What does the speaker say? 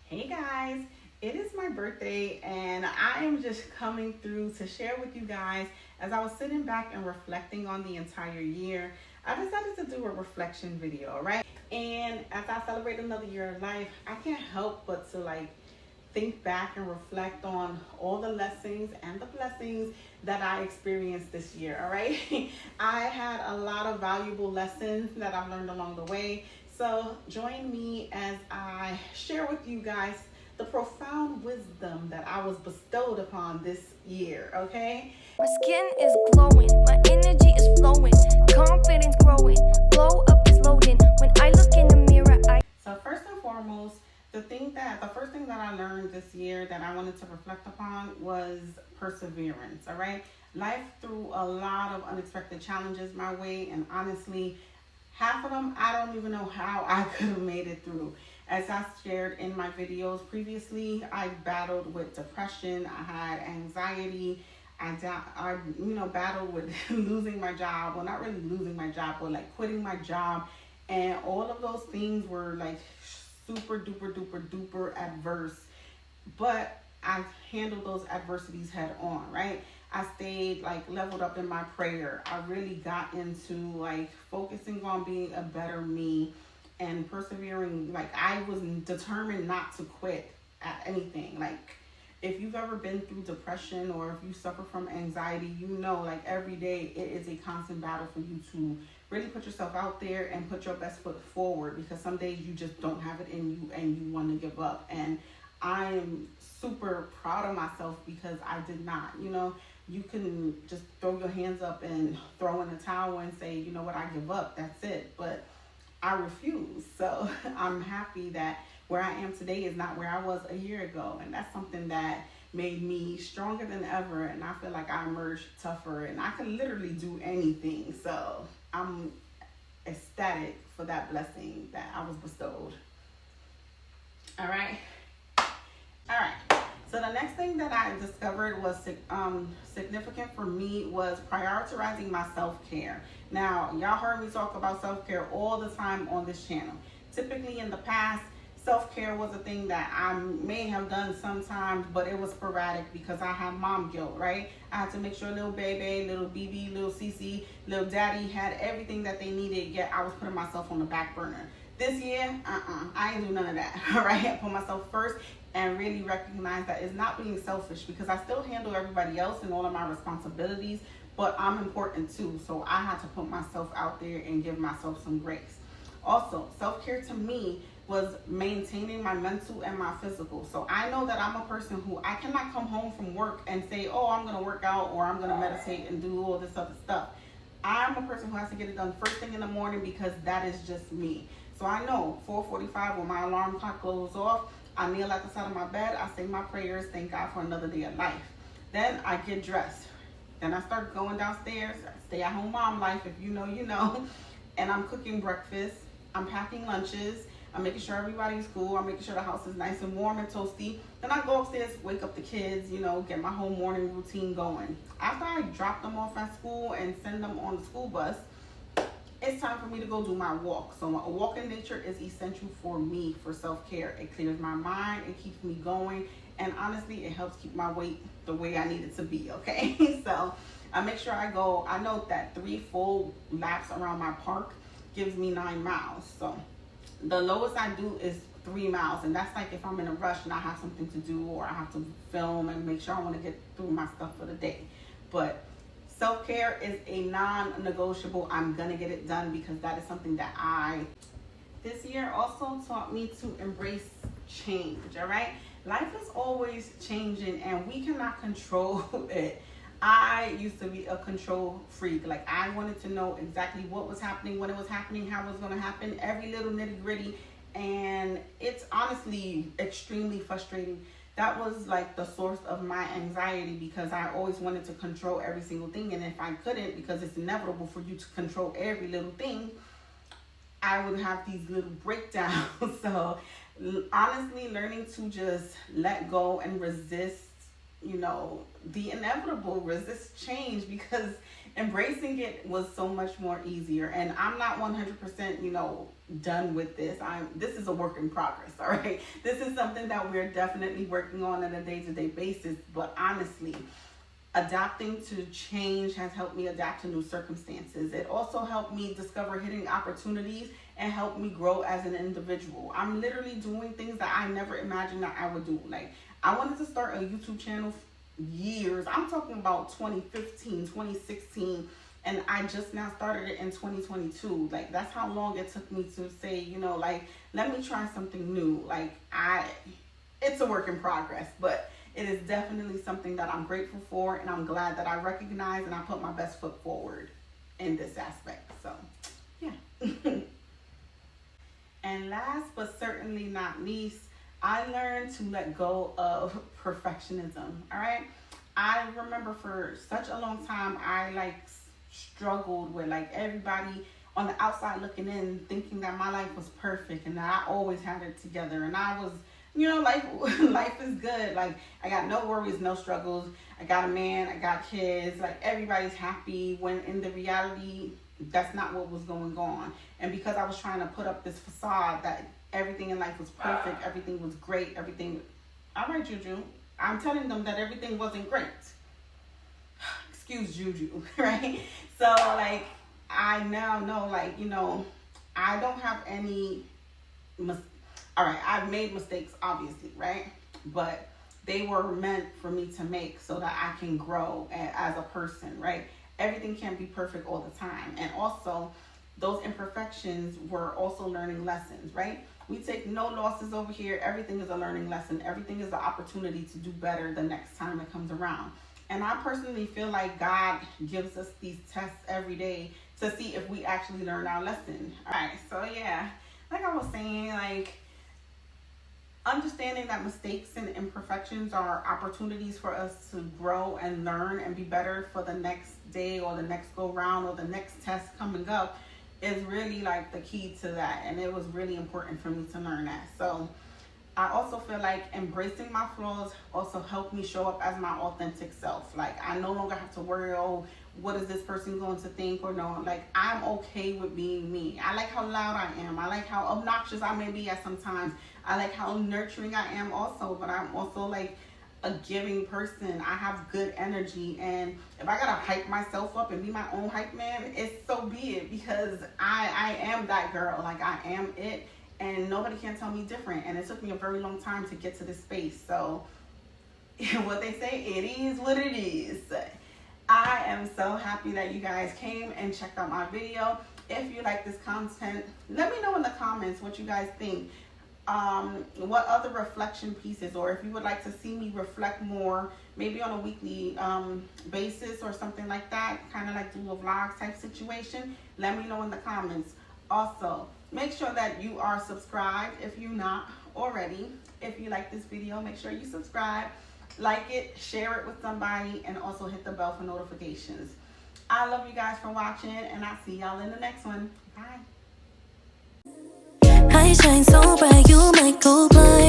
Hey guys, it is my birthday and I am just coming through to share with you guys as I was sitting back and reflecting on the entire year. I decided to do a reflection video, right? And as I celebrate another year of life, I can't help but to think back and reflect on all the lessons and the blessings that I experienced this year, all right? I had a lot of valuable lessons that I've learned along the way. So join me as I share with you guys the profound wisdom that I was bestowed upon this year, okay? My skin is glowing, my energy is flowing, confidence growing, glow up is loading. When I look in the mirror, So first and foremost, the first thing that I learned this year that I wanted to reflect upon was perseverance, all right? Life threw a lot of unexpected challenges my way, and honestly, half of them, I don't even know how I could have made it through. As I shared in my videos previously, I battled with depression, I had anxiety, I battled with losing my job. Well, not really losing my job, but quitting my job. And all of those things were super duper duper duper adverse. But I handled those adversities head on, right? I stayed leveled up in my prayer. I really got into focusing on being a better me and persevering. I was determined not to quit at anything. If you've ever been through depression or if you suffer from anxiety, every day it is a constant battle for you to really put yourself out there and put your best foot forward, because some days you just don't have it in you and you want to give up. And I'm super proud of myself because I did not. You can just throw your hands up and throw in a towel and say, you know what, I give up, that's it. But I refuse. So I'm happy that where I am today is not where I was a year ago. And that's something that made me stronger than ever. And I feel like I emerged tougher and I can literally do anything. So I'm ecstatic for that blessing that I was bestowed. All right. So the next thing that I discovered was significant for me was prioritizing my self-care. Now, y'all heard me talk about self-care all the time on this channel. Typically in the past, self-care was a thing that I may have done sometimes, but it was sporadic because I had mom guilt, right? I had to make sure little baby, little BB, little CC, little daddy had everything that they needed, yet I was putting myself on the back burner. This year, I ain't do none of that, all right? I put myself first and really recognize that it's not being selfish, because I still handle everybody else and all of my responsibilities, but I'm important too. So I had to put myself out there and give myself some grace. Also, self-care to me was maintaining my mental and my physical. So I know that I'm a person who I cannot come home from work and say, oh, I'm going to work out or I'm going to meditate and do all this other stuff. I'm a person who has to get it done first thing in the morning because that is just me. So I know 4:45 when my alarm clock goes off, I kneel at the side of my bed, I say my prayers, thank God for another day of life. Then I get dressed. Then I start going downstairs, stay at home mom life, if you know, you know. And I'm cooking breakfast, I'm packing lunches, I'm making sure everybody's cool, I'm making sure the house is nice and warm and toasty. Then I go upstairs, wake up the kids, get my whole morning routine going. After I drop them off at school and send them on the school bus, it's time for me to go do my walk. So a walk in nature is essential for me for self-care. It clears my mind, it keeps me going, and honestly, it helps keep my weight the way I need it to be, okay? So I make sure I go. I know that 3 full laps around my park gives me 9 miles. So the lowest I do is 3 miles, and that's if I'm in a rush and I have something to do or I have to film and make sure I want to get through my stuff for the day. But self-care is a non-negotiable. I'm going to get it done because that is something that this year also taught me to embrace change, all right? Life is always changing and we cannot control it. I used to be a control freak. I wanted to know exactly what was happening, when it was happening, how it was going to happen, every little nitty gritty. And it's honestly extremely frustrating. That was the source of my anxiety because I always wanted to control every single thing. And if I couldn't, because it's inevitable for you to control every little thing, I would have these little breakdowns. So honestly, learning to just let go and resist the inevitable, resist change, because embracing it was so much more easier. And I'm not 100%, done with this. This is a work in progress, all right? This is something that we're definitely working on a day-to-day basis, but honestly, adapting to change has helped me adapt to new circumstances. It also helped me discover hidden opportunities and helped me grow as an individual. I'm literally doing things that I never imagined that I would do. Like, I wanted to start a YouTube channel years. I'm talking about 2015, 2016, and I just now started it in 2022. Like, that's how long it took me to say, let me try something new. Like, it's a work in progress, but it is definitely something that I'm grateful for, and I'm glad that I recognize and I put my best foot forward in this aspect. So, yeah. And last but certainly not least, I learned to let go of perfectionism, all right? I remember for such a long time, I struggled with everybody on the outside looking in, thinking that my life was perfect and that I always had it together. And I was, life is good. Like, I got no worries, no struggles. I got a man, I got kids, everybody's happy, when in the reality, that's not what was going on. And because I was trying to put up this facade that everything in life was perfect, everything was great, everything. All right, Juju. I'm telling them that everything wasn't great. Excuse Juju, right? So, I now know, I don't have any. All right, I've made mistakes, obviously, right? But they were meant for me to make so that I can grow as a person, right? Everything can't be perfect all the time. And also, those imperfections were also learning lessons, right? We take no losses over here. Everything is a learning lesson. Everything is an opportunity to do better the next time it comes around. And I personally feel like God gives us these tests every day to see if we actually learn our lesson. All right, so yeah, like I was saying, understanding that mistakes and imperfections are opportunities for us to grow and learn and be better for the next day or the next go round or the next test coming up is really the key to that. And it was really important for me to learn that. So I also feel like embracing my flaws also helped me show up as my authentic self. I no longer have to worry, what is this person going to think or no. I'm okay with being me. I like how loud I am. I like how obnoxious I may be at sometimes. I like how nurturing I am also, but I'm also a giving person. I have good energy, and if I gotta hype myself up and be my own hype man, it's so be it, because I am that girl. I am it, and nobody can tell me different. And it took me a very long time to get to this space. So what they say, it is what it is. I am so happy that you guys came and checked out my video. If you like this content, let me know in the comments what you guys think. What other reflection pieces, or if you would like to see me reflect more, maybe on a weekly basis or something like that, kind of do a vlog type situation, let me know in the comments. Also, make sure that you are subscribed if you're not already. If you like this video, make sure you subscribe, like it, share it with somebody, and also hit the bell for notifications. I love you guys for watching, and I'll see y'all in the next one. Bye. I shine so bright, you might go blind.